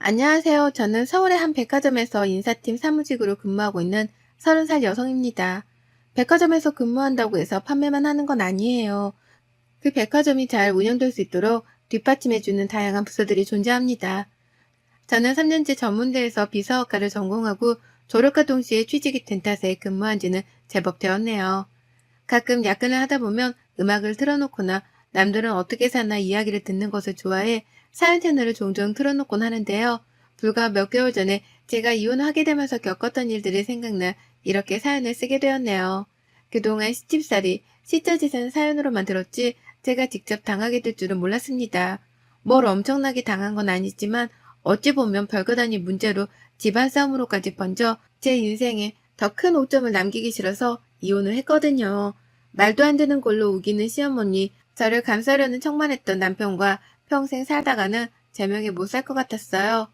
안녕하세요. 저는 서울의 한 백화점에서 인사팀 사무직으로 근무하고 있는 30살 여성입니다. 백화점에서 근무한다고 해서 판매만 하는 건 아니에요. 그 백화점이 잘 운영될 수 있도록 뒷받침해주는 다양한 부서들이 존재합니다. 저는 3년째 전문대에서 비서학과를 전공하고 졸업과 동시에 취직이 된 탓에 근무한 지는 제법 되었네요. 가끔 야근을 하다 보면 음악을 틀어놓거나 남들은 어떻게 사나 이야기를 듣는 것을 좋아해 사연 채널을 종종 틀어놓곤 하는데요. 불과 몇 개월 전에 제가 이혼하게 되면서 겪었던 일들이 생각나 이렇게 사연을 쓰게 되었네요. 그동안 시집살이, 시처짓은 사연으로만 들었지 제가 직접 당하게 될 줄은 몰랐습니다. 뭘 엄청나게 당한 건 아니지만 어찌 보면 별것 아닌 문제로 집안 싸움으로까지 번져 제 인생에 더 큰 오점을 남기기 싫어서 이혼을 했거든요. 말도 안 되는 걸로 우기는 시어머니, 저를 감싸려는 척만 했던 남편과 평생 살다가는 제명에 못 살 것 같았어요.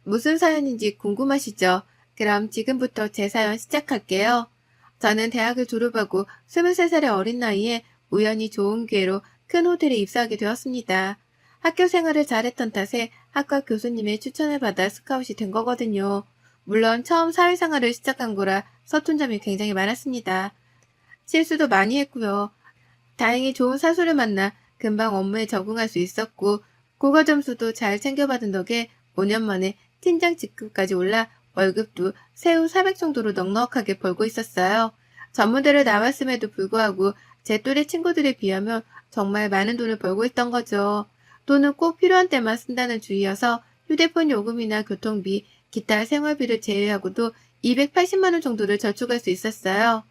무슨 사연인지 궁금하시죠? 그럼 지금부터 제 사연 시작할게요. 저는 대학을 졸업하고 23살의 어린 나이에 우연히 좋은 기회로 큰 호텔에 입사하게 되었습니다. 학교 생활을 잘했던 탓에 학과 교수님의 추천을 받아 스카웃이 된 거거든요. 물론 처음 사회생활을 시작한 거라 서툰 점이 굉장히 많았습니다. 실수도 많이 했고요. 다행히 좋은 사수를 만나 금방 업무에 적응할 수 있었고 고과 점수도 잘 챙겨받은 덕에 5년 만에 팀장 직급까지 올라 월급도 세후 400 정도로 넉넉하게 벌고 있었어요. 전문대를 나왔음에도 불구하고 제 또래 친구들에 비하면 정말 많은 돈을 벌고 있던 거죠. 돈은 꼭 필요한 때만 쓴다는 주의여서 휴대폰 요금이나 교통비, 기타 생활비를 제외하고도 280만 원 정도를 저축할 수 있었어요.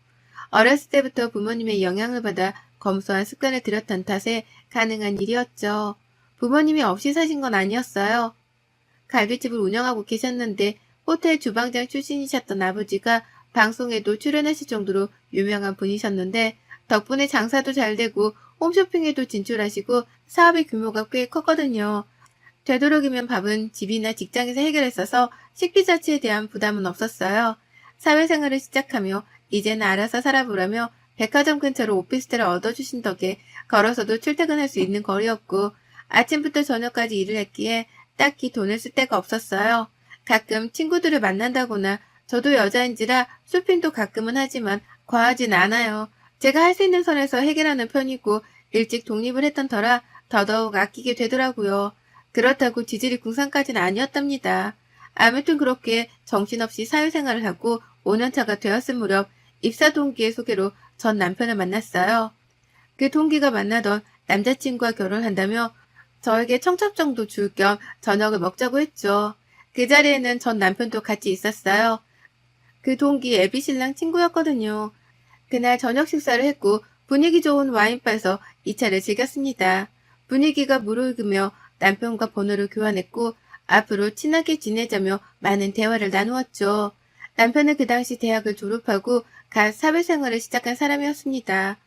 어렸을 때부터 부모님의 영향을 받아 검소한 습관을 들였던 탓에 가능한 일이었죠. 부모님이 없이 사신 건 아니었어요. 갈비집을 운영하고 계셨는데 호텔 주방장 출신이셨던 아버지가 방송에도 출연하실 정도로 유명한 분이셨는데 덕분에 장사도 잘 되고 홈쇼핑에도 진출하시고 사업의 규모가 꽤 컸거든요. 되도록이면 밥은 집이나 직장에서 해결했어서 식비 자체에 대한 부담은 없었어요. 사회생활을 시작하며 이제는 알아서 살아보라며 백화점 근처로 오피스텔을 얻어주신 덕에 걸어서도 출퇴근할 수 있는 거리였고 아침부터 저녁까지 일을 했기에 딱히 돈을 쓸 데가 없었어요. 가끔 친구들을 만난다거나 저도 여자인지라 쇼핑도 가끔은 하지만 과하진 않아요. 제가 할 수 있는 선에서 해결하는 편이고 일찍 독립을 했던 터라 더더욱 아끼게 되더라고요. 그렇다고 지질이 궁상까지는 아니었답니다. 아무튼 그렇게 정신없이 사회생활을 하고 5년차가 되었을 무렵 입사 동기의 소개로 전 남편을 만났어요. 그 동기가 만나던 남자친구와 결혼한다며 저에게 청첩 정도 줄 겸 저녁을 먹자고 했죠. 그 자리에는 전 남편도 같이 있었어요. 그 동기 애비신랑 친구였거든요. 그날 저녁 식사를 했고 분위기 좋은 와인바에서 이 차를 즐겼습니다. 분위기가 무르익으며 남편과 번호를 교환했고 앞으로 친하게 지내자며 많은 대화를 나누었죠. 남편은 그 당시 대학을 졸업하고 갓 사회생활을 시작한 사람이었습니다.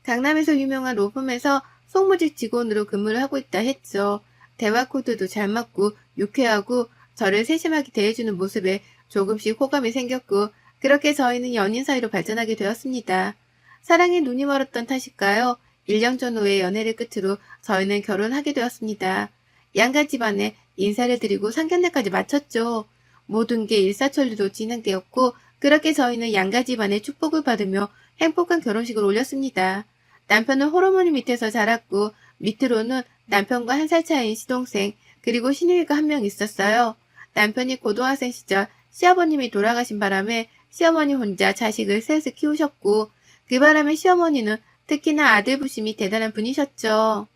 강남에서 유명한 로펌에서 송무직 직원으로 근무를 하고 있다 했죠. 대화 코드도 잘 맞고 유쾌하고 저를 세심하게 대해주는 모습에 조금씩 호감이 생겼고 그렇게 저희는 연인 사이로 발전하게 되었습니다. 사랑에 눈이 멀었던 탓일까요? 1년 전후의 연애를 끝으로 저희는 결혼하게 되었습니다. 양가 집안에 인사를 드리고 상견례까지 마쳤죠. 모든 게 일사천리로 진행되었고 그렇게 저희는 양가 집안의 축복을 받으며 행복한 결혼식을 올렸습니다. 남편은 호르몬이 밑에서 자랐고 밑으로는 남편과 1살 차이인 시동생 그리고 시누이가 한 명 있었어요. 남편이 고등학생 시절 시아버님이 돌아가신 바람에 시어머니 혼자 자식을 셋을 키우셨고 그 바람에 시어머니는 특히나 아들 부심이 대단한 분이셨죠.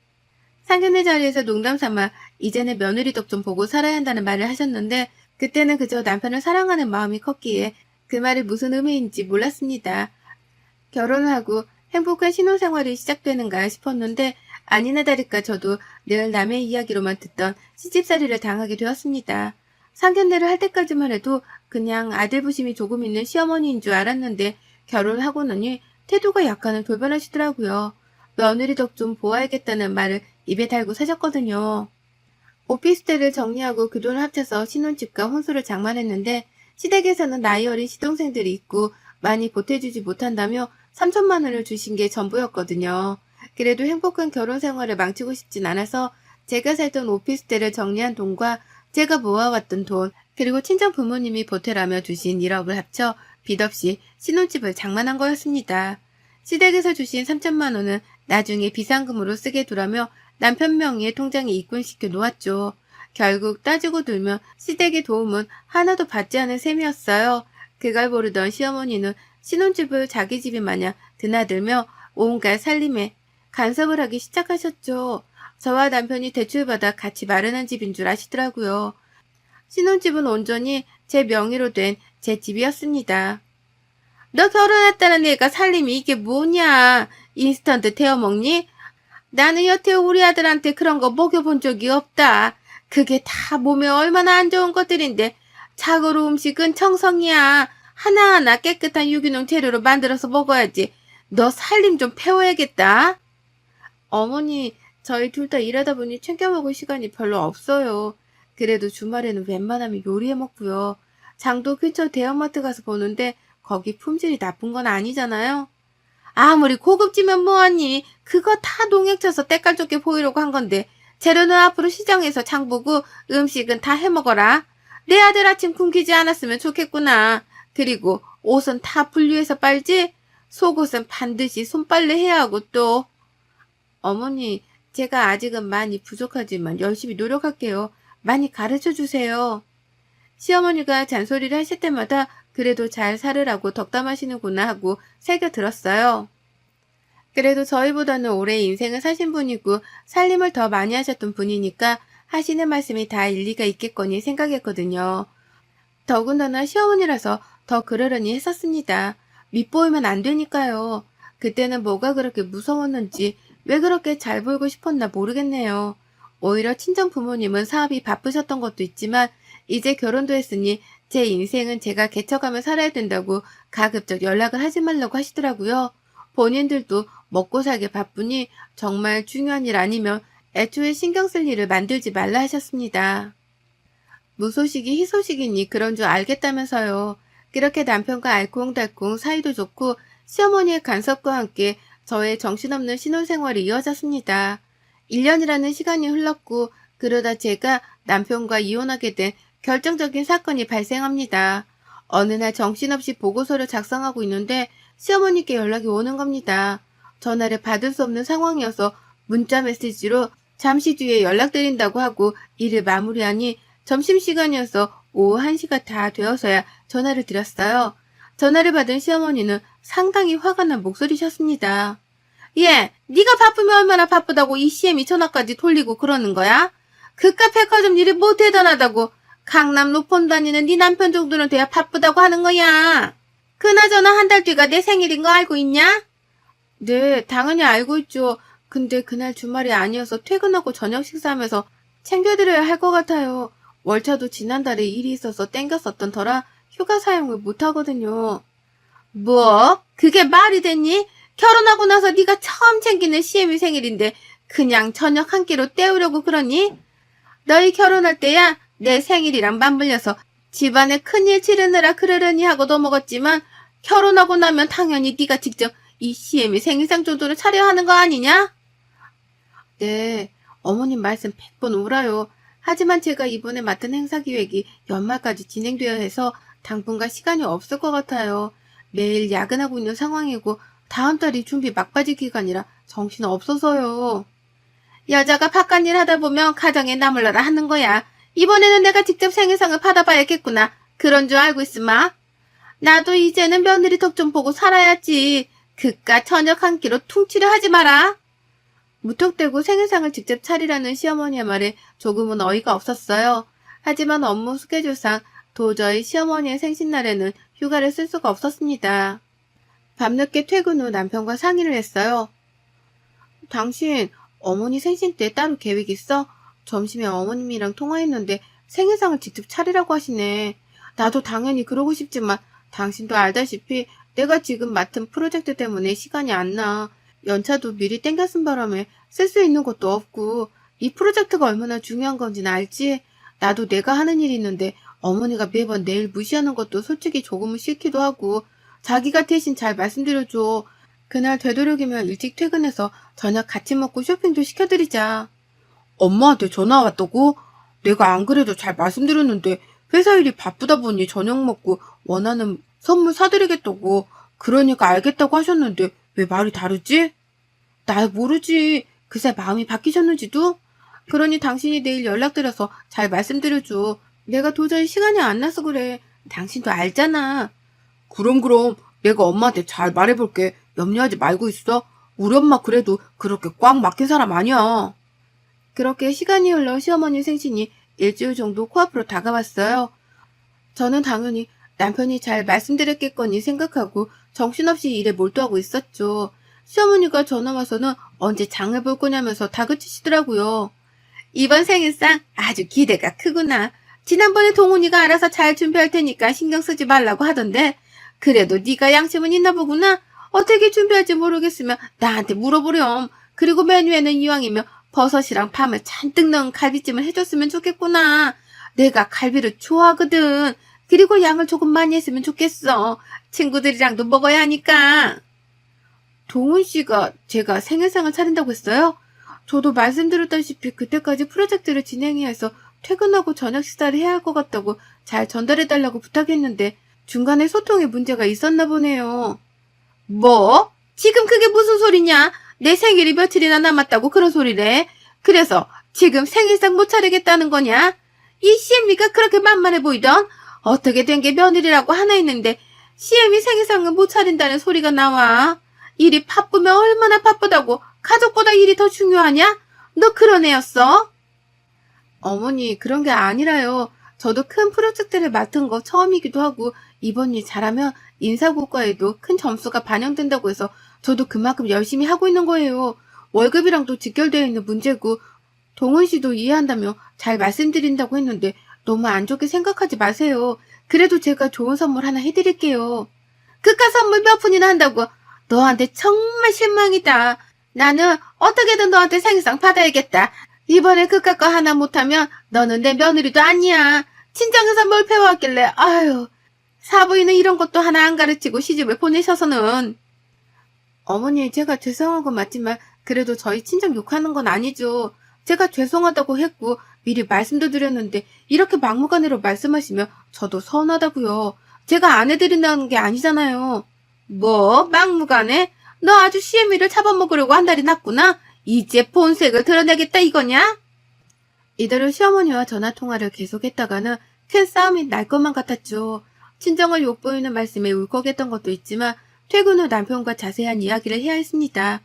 상견례 자리에서 농담삼아 이제는 며느리 덕 좀 보고 살아야 한다는 말을 하셨는데 그때는 그저 남편을 사랑하는 마음이 컸기에 그 말이 무슨 의미인지 몰랐습니다. 결혼을 하고 행복한 신혼생활이 시작되는가 싶었는데 아니나 다를까 저도 늘 남의 이야기로만 듣던 시집살이를 당하게 되었습니다. 상견례를 할 때까지만 해도 그냥 아들 부심이 조금 있는 시어머니인 줄 알았는데 결혼을 하고 나니 태도가 약간은 돌변하시더라고요. 며느리 덕 좀 보아야겠다는 말을 입에 달고 사셨거든요. 오피스텔을 정리하고 그 돈을 합쳐서 신혼집과 혼수를 장만했는데 시댁에서는 나이 어린 시동생들이 있고 많이 보태주지 못한다며 3천만 원을 주신 게 전부였거든요. 그래도 행복한 결혼 생활을 망치고 싶진 않아서 제가 살던 오피스텔을 정리한 돈과 제가 모아왔던 돈, 그리고 친정 부모님이 보태라며 주신 1억을 합쳐 빚 없이 신혼집을 장만한 거였습니다. 시댁에서 주신 3천만 원은 나중에 비상금으로 쓰게 두라며 남편 명의의 통장에 입금시켜 놓았죠. 결국 따지고 들면 시댁의 도움은 하나도 받지 않은 셈이었어요. 그걸 모르던 시어머니는 신혼집을 자기 집이 마냥 드나들며 온갖 살림에 간섭을 하기 시작하셨죠. 저와 남편이 대출받아 같이 마련한 집인 줄 아시더라고요. 신혼집은 온전히 제 명의로 된 제 집이었습니다. 너 결혼했다는 애가 살림이 이게 뭐냐? 인스턴트 데워 먹니? 나는 여태 우리 아들한테 그런 거 먹여본 적이 없다. 그게 다 몸에 얼마나 안 좋은 것들인데 자고로 음식은 청성이야. 하나하나 깨끗한 유기농 재료로 만들어서 먹어야지. 너 살림 좀 배워야겠다. 어머니, 저희 둘 다 일하다 보니 챙겨 먹을 시간이 별로 없어요. 그래도 주말에는 웬만하면 요리해 먹고요. 장도 근처 대형마트 가서 보는데 거기 품질이 나쁜 건 아니잖아요. 아무리 고급지면 뭐하니. 그거 다 농약 쳐서 때깔 좋게 보이려고 한 건데 재료는 앞으로 시장에서 장 보고 음식은 다 해먹어라. 내 아들 아침 굶기지 않았으면 좋겠구나. 그리고 옷은 다 분리해서 빨지? 속옷은 반드시 손빨래 해야 하고 또. 어머니, 제가 아직은 많이 부족하지만 열심히 노력할게요. 많이 가르쳐 주세요. 시어머니가 잔소리를 하실 때마다 그래도 잘 살으라고 덕담하시는구나 하고 새겨 들었어요. 그래도 저희보다는 오래 인생을 사신 분이고 살림을 더 많이 하셨던 분이니까 하시는 말씀이 다 일리가 있겠거니 생각했거든요. 더군다나 시어머니라서 더 그러려니 했었습니다. 밉보이면 안 되니까요. 그때는 뭐가 그렇게 무서웠는지 왜 그렇게 잘 보이고 싶었나 모르겠네요. 오히려 친정 부모님은 사업이 바쁘셨던 것도 있지만 이제 결혼도 했으니 제 인생은 제가 개척하며 살아야 된다고 가급적 연락을 하지 말라고 하시더라고요. 본인들도 먹고 살기 바쁘니 정말 중요한 일 아니면 애초에 신경 쓸 일을 만들지 말라 하셨습니다. 무소식이 희소식이니 그런 줄 알겠다면서요. 그렇게 남편과 알콩달콩 사이도 좋고 시어머니의 간섭과 함께 저의 정신없는 신혼생활이 이어졌습니다. 1년이라는 시간이 흘렀고 그러다 제가 남편과 이혼하게 된 결정적인 사건이 발생합니다. 어느 날 정신없이 보고서를 작성하고 있는데 시어머니께 연락이 오는 겁니다. 전화를 받을 수 없는 상황이어서 문자 메시지로 잠시 뒤에 연락드린다고 하고 일을 마무리하니 점심시간이어서 오후 1시가 다 되어서야 전화를 드렸어요. 전화를 받은 시어머니는 상당히 화가 난 목소리셨습니다. 예, 네가 바쁘면 얼마나 바쁘다고 이 CM이 전화까지 돌리고 그러는 거야? 그깟 백화점 일이 뭐 대단하다고 강남 로폰 다니는 네 남편 정도는 돼야 바쁘다고 하는 거야. 그나저나 한 달 뒤가 내 생일인 거 알고 있냐? 네, 당연히 알고 있죠. 근데 그날 주말이 아니어서 퇴근하고 저녁 식사하면서 챙겨드려야 할 것 같아요. 월차도 지난달에 일이 있어서 땡겼었던 터라 휴가 사용을 못하거든요. 뭐? 그게 말이 됐니? 결혼하고 나서 네가 처음 챙기는 CM이 생일인데 그냥 저녁 한 끼로 때우려고 그러니? 너희 결혼할 때야 내 생일이랑 맞물려서 집안에 큰일 치르느라 그러려니 하고 넘어갔지만 결혼하고 나면 당연히 네가 직접 이 CM이 생일상 정도는 차려야 하는 거 아니냐? 네, 어머님 말씀 100번 옳아요. 하지만 제가 이번에 맡은 행사 기획이 연말까지 진행되어야 해서 당분간 시간이 없을 것 같아요. 매일 야근하고 있는 상황이고 다음 달이 준비 막바지 기간이라 정신 없어서요. 여자가 바깥 일 하다 보면 가정에 나물러라 하는 거야. 이번에는 내가 직접 생일상을 받아봐야겠구나. 그런 줄 알고 있으마. 나도 이제는 며느리 덕 좀 보고 살아야지. 그깟 저녁 한 끼로 퉁치려 하지 마라. 무턱대고 생일상을 직접 차리라는 시어머니의 말에 조금은 어이가 없었어요. 하지만 업무 스케줄상 도저히 시어머니의 생신날에는 휴가를 쓸 수가 없었습니다. 밤늦게 퇴근 후 남편과 상의를 했어요. 당신 어머니 생신 때 따로 계획 있어? 점심에 어머님이랑 통화했는데 생일상을 직접 차리라고 하시네. 나도 당연히 그러고 싶지만 당신도 알다시피 내가 지금 맡은 프로젝트 때문에 시간이 안 나. 연차도 미리 땡겨 쓴 바람에 쓸 수 있는 것도 없고 이 프로젝트가 얼마나 중요한 건지는 알지? 나도 내가 하는 일이 있는데 어머니가 매번 내일 무시하는 것도 솔직히 조금은 싫기도 하고 자기가 대신 잘 말씀드려줘. 그날 되도록이면 일찍 퇴근해서 저녁 같이 먹고 쇼핑도 시켜드리자. 엄마한테 전화 왔다고? 내가 안 그래도 잘 말씀드렸는데 회사 일이 바쁘다 보니 저녁 먹고 원하는 선물 사드리겠다고 그러니까 알겠다고 하셨는데 왜 말이 다르지? 날 모르지. 그새 마음이 바뀌셨는지도? 그러니 당신이 내일 연락드려서 잘 말씀드려줘. 내가 도저히 시간이 안 나서 그래. 당신도 알잖아. 그럼 내가 엄마한테 잘 말해볼게. 염려하지 말고 있어. 우리 엄마 그래도 그렇게 꽉 막힌 사람 아니야. 그렇게 시간이 흘러 시어머니 생신이 일주일 정도 코앞으로 다가왔어요. 저는 당연히 남편이 잘 말씀드렸겠거니 생각하고 정신없이 일에 몰두하고 있었죠. 시어머니가 전화 와서는 언제 장을 볼 거냐면서 다그치시더라고요. 이번 생일상 아주 기대가 크구나. 지난번에 동훈이가 알아서 잘 준비할 테니까 신경 쓰지 말라고 하던데 그래도 네가 양심은 있나 보구나. 어떻게 준비할지 모르겠으면 나한테 물어보렴. 그리고 메뉴에는 이왕이면 버섯이랑 밤을 잔뜩 넣은 갈비찜을 해줬으면 좋겠구나. 내가 갈비를 좋아하거든. 그리고 양을 조금 많이 했으면 좋겠어. 친구들이랑도 먹어야 하니까. 동훈 씨가 제가 생일상을 차린다고 했어요? 저도 말씀드렸다시피 그때까지 프로젝트를 진행해야 해서 퇴근하고 저녁 식사를 해야 할 것 같다고 잘 전달해달라고 부탁했는데 중간에 소통에 문제가 있었나 보네요. 뭐? 지금 그게 무슨 소리냐? 내 생일이 며칠이나 남았다고 그런 소리래. 그래서 지금 생일상 못 차리겠다는 거냐? 이 CM이가 그렇게 만만해 보이던? 어떻게 된 게 며느리라고 하나 있는데 CM이 생일상은 못 차린다는 소리가 나와. 일이 바쁘면 얼마나 바쁘다고 가족보다 일이 더 중요하냐? 너 그런 애였어? 어머니 그런 게 아니라요. 저도 큰 프로젝트를 맡은 거 처음이기도 하고 이번 일 잘하면 인사고과에도 큰 점수가 반영된다고 해서 저도 그만큼 열심히 하고 있는 거예요. 월급이랑도 직결되어 있는 문제고 동훈 씨도 이해한다며 잘 말씀드린다고 했는데 너무 안 좋게 생각하지 마세요. 그래도 제가 좋은 선물 하나 해드릴게요. 그깟 선물 몇 푼이나 한다고. 너한테 정말 실망이다. 나는 어떻게든 너한테 생일상 받아야겠다. 이번에 그깟 거 하나 못하면 너는 내 며느리도 아니야. 친정에서 뭘 배워왔길래 아유. 사부인은 이런 것도 하나 안 가르치고 시집을 보내셔서는. 어머니 제가 죄송한 건 맞지만 그래도 저희 친정 욕하는 건 아니죠. 제가 죄송하다고 했고 미리 말씀도 드렸는데 이렇게 막무가내로 말씀하시면 저도 서운하다고요. 제가 안 해드린다는 게 아니잖아요. 뭐 막무가내? 너 아주 CM이를 잡아먹으려고 한 달이 났구나. 이제 본색을 드러내겠다 이거냐? 이대로 시어머니와 전화통화를 계속했다가는 큰 싸움이 날 것만 같았죠. 친정을 욕보이는 말씀에 울컥했던 것도 있지만 퇴근 후 남편과 자세한 이야기를 해야 했습니다.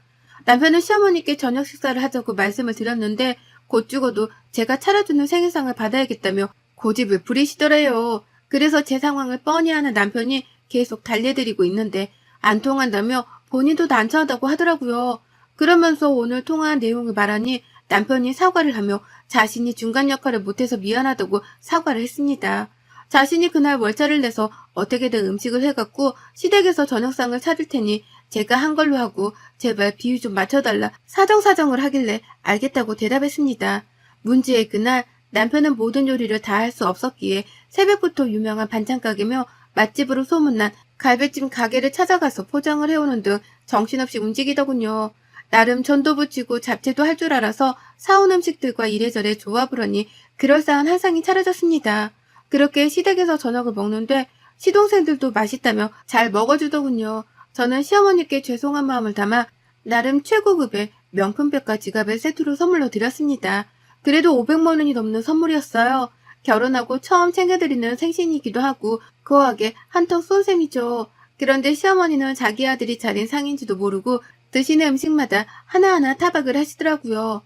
남편은 시어머니께 저녁 식사를 하자고 말씀을 드렸는데 곧 죽어도 제가 차려주는 생일상을 받아야겠다며 고집을 부리시더래요. 그래서 제 상황을 뻔히 아는 남편이 계속 달래드리고 있는데 안 통한다며 본인도 난처하다고 하더라고요. 그러면서 오늘 통화한 내용을 말하니 남편이 사과를 하며 자신이 중간 역할을 못해서 미안하다고 사과를 했습니다. 자신이 그날 월차를 내서 어떻게든 음식을 해갖고 시댁에서 저녁상을 차릴 테니 제가 한 걸로 하고 제발 비유 좀 맞춰달라 사정사정을 하길래 알겠다고 대답했습니다. 문제의 그날 남편은 모든 요리를 다 할 수 없었기에 새벽부터 유명한 반찬가게며 맛집으로 소문난 갈비찜 가게를 찾아가서 포장을 해오는 등 정신없이 움직이더군요. 나름 전도 붙이고 잡채도 할 줄 알아서 사온 음식들과 이래저래 조합을 하니 그럴싸한 한상이 차려졌습니다. 그렇게 시댁에서 저녁을 먹는데 시동생들도 맛있다며 잘 먹어주더군요. 저는 시어머니께 죄송한 마음을 담아 나름 최고급의 명품백과 지갑을 세트로 선물로 드렸습니다. 그래도 500만 원이 넘는 선물이었어요. 결혼하고 처음 챙겨드리는 생신이기도 하고 거하게 한턱 쏜 셈이죠. 그런데 시어머니는 자기 아들이 차린 상인지도 모르고 드시는 음식마다 하나하나 타박을 하시더라고요.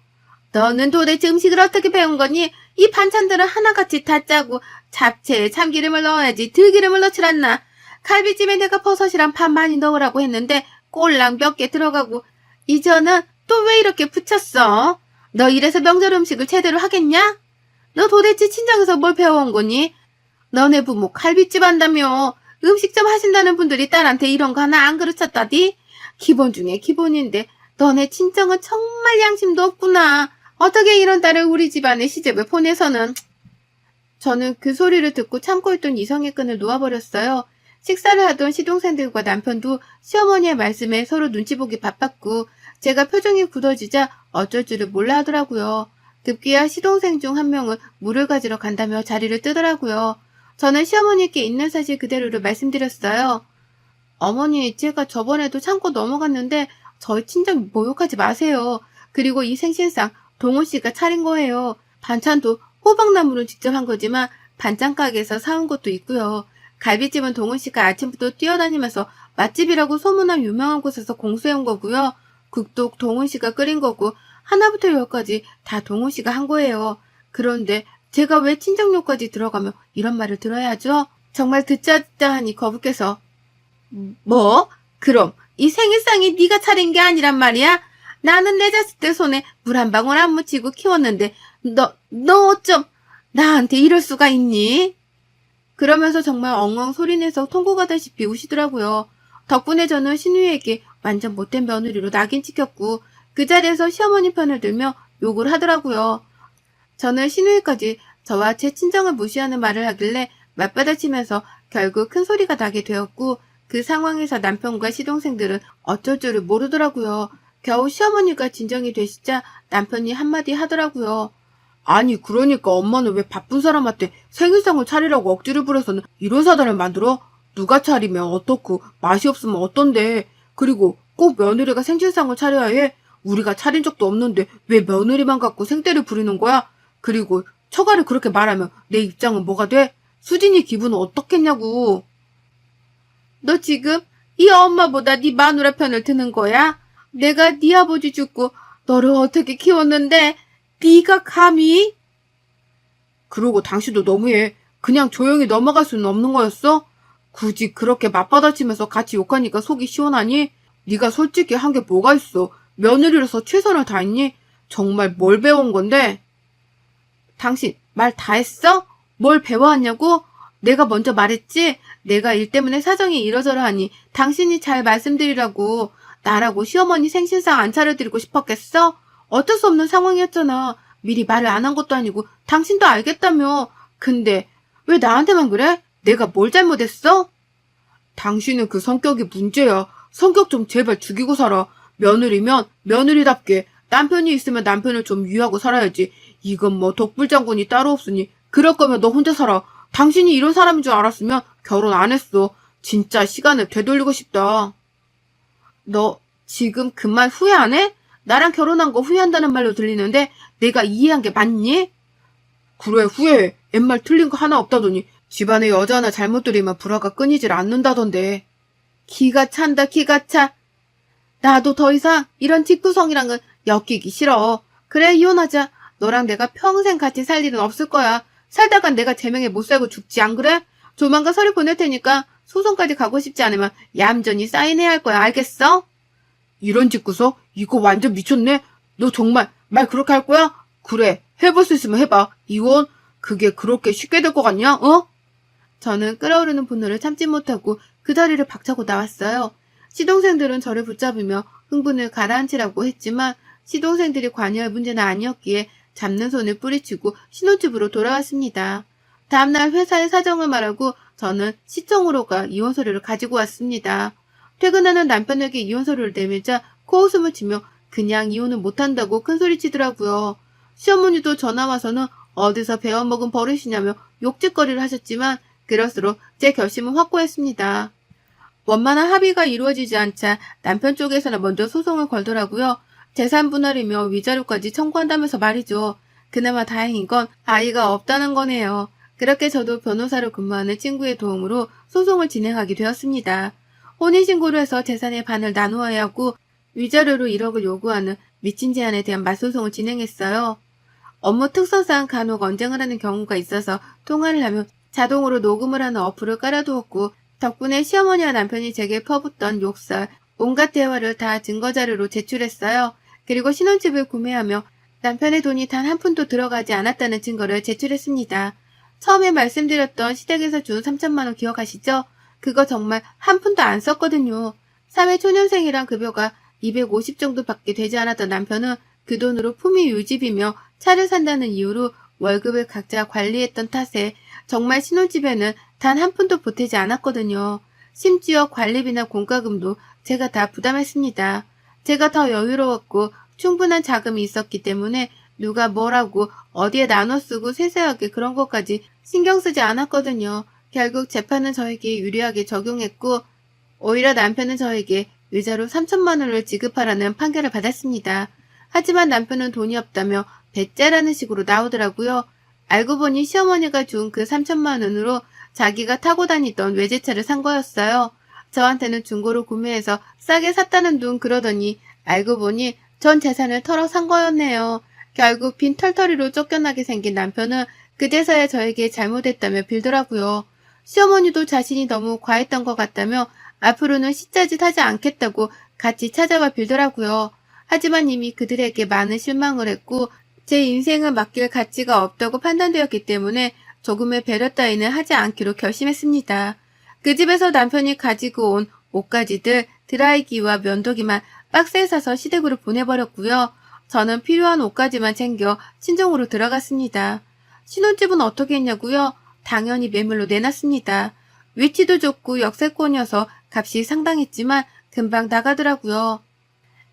너는 도대체 음식을 어떻게 배운 거니? 이 반찬들은 하나같이 다 짜고 잡채에 참기름을 넣어야지 들기름을 넣질 않나. 갈비찜에 내가 버섯이랑 밥 많이 넣으라고 했는데 꼴랑 몇 개 들어가고 이전은 또 왜 이렇게 붙였어? 너 이래서 명절 음식을 제대로 하겠냐? 너 도대체 친정에서 뭘 배워온 거니? 너네 부모 갈비찜 한다며. 음식점 하신다는 분들이 딸한테 이런 거 하나 안 가르쳤다디? 기본 중에 기본인데 너네 친정은 정말 양심도 없구나. 어떻게 이런 딸을 우리 집안에 시집을 보내서는. 저는 그 소리를 듣고 참고 있던 이성의 끈을 놓아버렸어요. 식사를 하던 시동생들과 남편도 시어머니의 말씀에 서로 눈치 보기 바빴고 제가 표정이 굳어지자 어쩔 줄을 몰라 하더라고요. 급기야 시동생 중 한 명은 물을 가지러 간다며 자리를 뜨더라고요. 저는 시어머니께 있는 사실 그대로를 말씀드렸어요. 어머니, 제가 저번에도 참고 넘어갔는데 저희 친정 모욕하지 마세요. 그리고 이 생신상 동훈 씨가 차린 거예요. 반찬도 호박나무로 직접 한 거지만 반찬 가게에서 사온 것도 있고요. 갈비찜은 동훈 씨가 아침부터 뛰어다니면서 맛집이라고 소문난 유명한 곳에서 공수해온 거고요. 국도 동훈 씨가 끓인 거고 하나부터 열까지 다 동훈 씨가 한 거예요. 그런데 제가 왜 친정욕까지 들어가며 이런 말을 들어야죠? 정말 듣자 하니 거북해서 뭐? 그럼 이 생일상이 네가 차린 게 아니란 말이야? 나는 내 자식들 손에 물 한 방울 안 묻히고 키웠는데 너 어쩜 나한테 이럴 수가 있니? 그러면서 정말 엉엉 소리내서 통곡하다시피 우시더라고요. 덕분에 저는 신우이에게 완전 못된 며느리로 낙인 찍혔고 그 자리에서 시어머니 편을 들며 욕을 하더라고요. 저는 신우이까지 저와 제 친정을 무시하는 말을 하길래 맞받아치면서 결국 큰 소리가 나게 되었고 그 상황에서 남편과 시동생들은 어쩔 줄을 모르더라고요. 겨우 시어머니가 진정이 되시자 남편이 한마디 하더라고요. 아니 그러니까 엄마는 왜 바쁜 사람한테 생일상을 차리라고 억지를 부려서는 이런 사단을 만들어? 누가 차리면 어떻고 맛이 없으면 어떤데. 그리고 꼭 며느리가 생신상을 차려야 해? 우리가 차린 적도 없는데 왜 며느리만 갖고 생떼를 부리는 거야? 그리고 처가를 그렇게 말하면 내 입장은 뭐가 돼? 수진이 기분은 어떻겠냐고. 너 지금 이 엄마보다 네 마누라 편을 드는 거야? 내가 네 아버지 죽고 너를 어떻게 키웠는데 네가 감히? 그러고 당신도 너무해. 그냥 조용히 넘어갈 수는 없는 거였어? 굳이 그렇게 맞받아치면서 같이 욕하니까 속이 시원하니? 네가 솔직히 한 게 뭐가 있어? 며느리로서 최선을 다했니? 정말 뭘 배운 건데? 당신 말 다 했어? 뭘 배워왔냐고? 내가 먼저 말했지? 내가 일 때문에 사정이 이러저러 하니 당신이 잘 말씀드리라고. 나라고 시어머니 생신상 안 차려드리고 싶었겠어? 어쩔 수 없는 상황이었잖아. 미리 말을 안 한 것도 아니고 당신도 알겠다며. 근데 왜 나한테만 그래? 내가 뭘 잘못했어? 당신은 그 성격이 문제야. 성격 좀 제발 죽이고 살아. 며느리면 며느리답게, 남편이 있으면 남편을 좀 위하고 살아야지. 이건 뭐 독불장군이 따로 없으니 그럴 거면 너 혼자 살아. 당신이 이런 사람인 줄 알았으면 결혼 안 했어. 진짜 시간을 되돌리고 싶다. 너 지금 그 말 후회 안 해? 나랑 결혼한 거 후회한다는 말로 들리는데 내가 이해한 게 맞니? 그래 후회해. 옛말 틀린 거 하나 없다더니 집안에 여자 하나 잘못 들이면 불화가 끊이질 않는다던데. 기가 찬다 기가 차. 나도 더 이상 이런 집구성이랑은 엮이기 싫어. 그래 이혼하자. 너랑 내가 평생 같이 살 일은 없을 거야. 살다간 내가 제명에 못 살고 죽지 안 그래? 조만간 서류 보낼 테니까 소송까지 가고 싶지 않으면 얌전히 사인해야 할 거야. 알겠어? 이런 집구석? 이거 완전 미쳤네. 너 정말 말 그렇게 할 거야? 그래 해볼 수 있으면 해봐. 이혼? 그게 그렇게 쉽게 될 것 같냐? 어? 저는 끓어오르는 분노를 참지 못하고 그 자리를 박차고 나왔어요. 시동생들은 저를 붙잡으며 흥분을 가라앉히라고 했지만 시동생들이 관여할 문제는 아니었기에 잡는 손을 뿌리치고 신혼집으로 돌아왔습니다. 다음날 회사에 사정을 말하고 저는 시청으로 가 이혼 서류를 가지고 왔습니다. 퇴근하는 남편에게 이혼 서류를 내밀자 코웃음을 치며 그냥 이혼은 못한다고 큰소리치더라고요. 시어머니도 전화 와서는 어디서 배워먹은 버릇이냐며 욕짓거리를 하셨지만 그럴수록 제 결심은 확고했습니다. 원만한 합의가 이루어지지 않자 남편 쪽에서는 먼저 소송을 걸더라고요. 재산 분할이며 위자료까지 청구한다면서 말이죠. 그나마 다행인 건 아이가 없다는 거네요. 그렇게 저도 변호사로 근무하는 친구의 도움으로 소송을 진행하게 되었습니다. 혼인신고를 해서 재산의 반을 나누어야 하고 위자료로 1억을 요구하는 미친 제안에 대한 맞소송을 진행했어요. 업무 특성상 간혹 언쟁을 하는 경우가 있어서 통화를 하면 자동으로 녹음을 하는 어플을 깔아두었고 덕분에 시어머니와 남편이 제게 퍼붓던 욕설, 온갖 대화를 다 증거자료로 제출했어요. 그리고 신혼집을 구매하며 남편의 돈이 단 한 푼도 들어가지 않았다는 증거를 제출했습니다. 처음에 말씀드렸던 시댁에서 준 3천만 원 기억하시죠? 그거 정말 한 푼도 안 썼거든요. 사회초년생이란 급여가 250 정도밖에 되지 않았던 남편은 그 돈으로 품위 유지비며 차를 산다는 이유로 월급을 각자 관리했던 탓에 정말 신혼집에는 단 한 푼도 보태지 않았거든요. 심지어 관리비나 공과금도 제가 다 부담했습니다. 제가 더 여유로웠고 충분한 자금이 있었기 때문에 누가 뭐라고 어디에 나눠 쓰고 세세하게 그런 것까지 신경 쓰지 않았거든요. 결국 재판은 저에게 유리하게 적용했고 오히려 남편은 저에게 위자료 3천만 원을 지급하라는 판결을 받았습니다. 하지만 남편은 돈이 없다며 배째라는 식으로 나오더라고요. 알고 보니 시어머니가 준 그 3천만 원으로 자기가 타고 다니던 외제차를 산 거였어요. 저한테는 중고로 구매해서 싸게 샀다는 둥 그러더니 알고 보니 전 재산을 털어 산 거였네요. 결국 빈 털터리로 쫓겨나게 생긴 남편은 그제서야 저에게 잘못했다며 빌더라고요. 시어머니도 자신이 너무 과했던 것 같다며 앞으로는 시짜짓 하지 않겠다고 같이 찾아와 빌더라고요. 하지만 이미 그들에게 많은 실망을 했고 제 인생은 맡길 가치가 없다고 판단되었기 때문에 조금의 배려 따위는 하지 않기로 결심했습니다. 그 집에서 남편이 가지고 온 옷가지들, 드라이기와 면도기만 박스에 싸서 시댁으로 보내버렸고요. 저는 필요한 옷가지만 챙겨 친정으로 들어갔습니다. 신혼집은 어떻게 했냐고요? 당연히 매물로 내놨습니다. 위치도 좋고 역세권이어서 값이 상당했지만 금방 나가더라고요.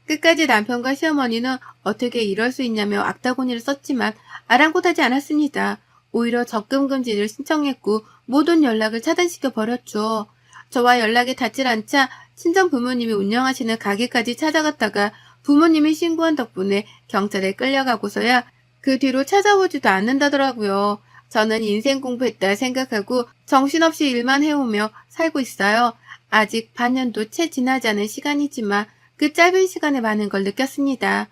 끝까지 남편과 시어머니는 어떻게 이럴 수 있냐며 악다구니를 썼지만 아랑곳하지 않았습니다. 오히려 적금 금지를 신청했고 모든 연락을 차단시켜 버렸죠. 저와 연락이 닿질 않자 친정 부모님이 운영하시는 가게까지 찾아갔다가 부모님이 신고한 덕분에 경찰에 끌려가고서야 그 뒤로 찾아오지도 않는다더라고요. 저는 인생 공부했다 생각하고 정신없이 일만 해오며 살고 있어요. 아직 반년도 채 지나지 않은 시간이지만 그 짧은 시간에 많은 걸 느꼈습니다.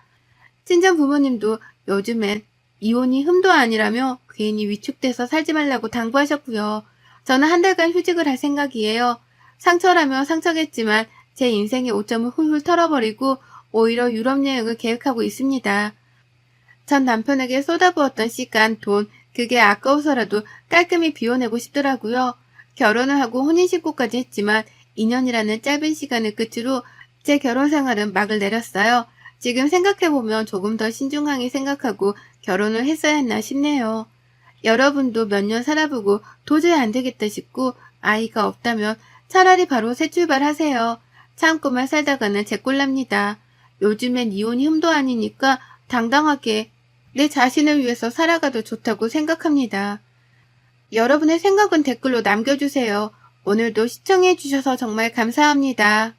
친정 부모님도 요즘엔 이혼이 흠도 아니라며 괜히 위축돼서 살지 말라고 당부하셨고요. 저는 한 달간 휴직을 할 생각이에요. 상처라면 상처겠지만 제 인생의 오점을 훌훌 털어버리고 오히려 유럽 여행을 계획하고 있습니다. 전 남편에게 쏟아부었던 시간, 돈, 그게 아까워서라도 깔끔히 비워내고 싶더라고요. 결혼을 하고 혼인신고까지 했지만 2년이라는 짧은 시간을 끝으로 제 결혼 생활은 막을 내렸어요. 지금 생각해보면 조금 더 신중하게 생각하고 결혼을 했어야 했나 싶네요. 여러분도 몇 년 살아보고 도저히 안 되겠다 싶고 아이가 없다면 차라리 바로 새 출발하세요. 참고만 살다가는 제 꼴납니다. 요즘엔 이혼이 흠도 아니니까 당당하게 내 자신을 위해서 살아가도 좋다고 생각합니다. 여러분의 생각은 댓글로 남겨주세요. 오늘도 시청해주셔서 정말 감사합니다.